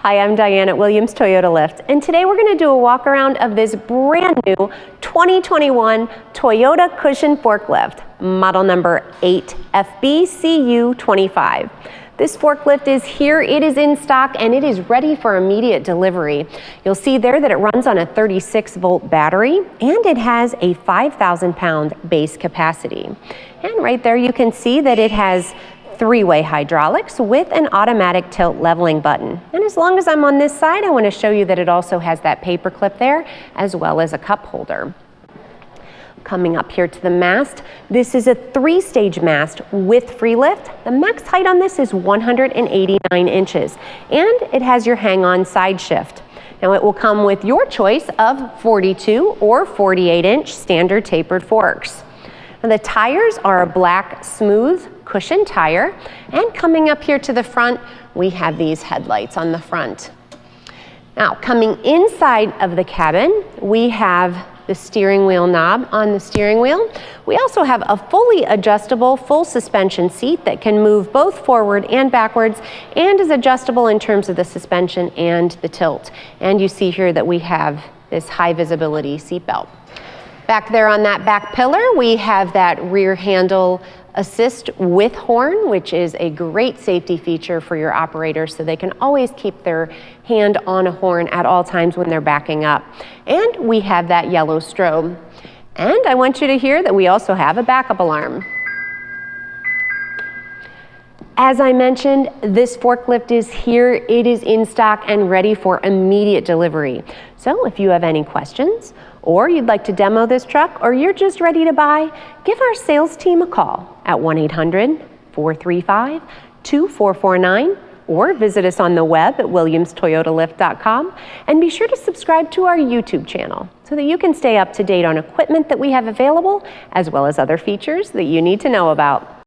Hi, I'm Diane at Williams Toyota Lift, and today we're going to do a walk around of this brand new 2021 Toyota Cushion Forklift, model number 8FBCU25. This forklift is here, it is in stock, and it is ready for immediate delivery. You'll see there that it runs on a 36-volt battery, and it has a 5,000-pound base capacity. And right there you can see that it has three-way hydraulics with an automatic tilt leveling button. And as long as I'm on this side, I want to show you that it also has that paper clip there, as well as a cup holder. Coming up here to the mast, this is a three-stage mast with free lift. The max height on this is 189 inches, and it has your hang-on side shift. Now it will come with your choice of 42 or 48-inch standard tapered forks. Now the tires are a black, smooth cushion tire, and coming up here to the front, we have these headlights on the front. Now coming inside of the cabin, we have the steering wheel knob on the steering wheel. We also have a fully adjustable full suspension seat that can move both forward and backwards and is adjustable in terms of the suspension and the tilt. And you see here that we have this high visibility seat belt. Back there on that back pillar, we have that rear handle assist with horn, which is a great safety feature for your operators so they can always keep their hand on a horn at all times when they're backing up. And we have that yellow strobe. And I want you to hear that we also have a backup alarm. As I mentioned, this forklift is here, it is in stock and ready for immediate delivery. So if you have any questions, or you'd like to demo this truck, or you're just ready to buy, give our sales team a call at 1-800-435-2449, or visit us on the web at williamstoyotalift.com, and be sure to subscribe to our YouTube channel so that you can stay up to date on equipment that we have available, as well as other features that you need to know about.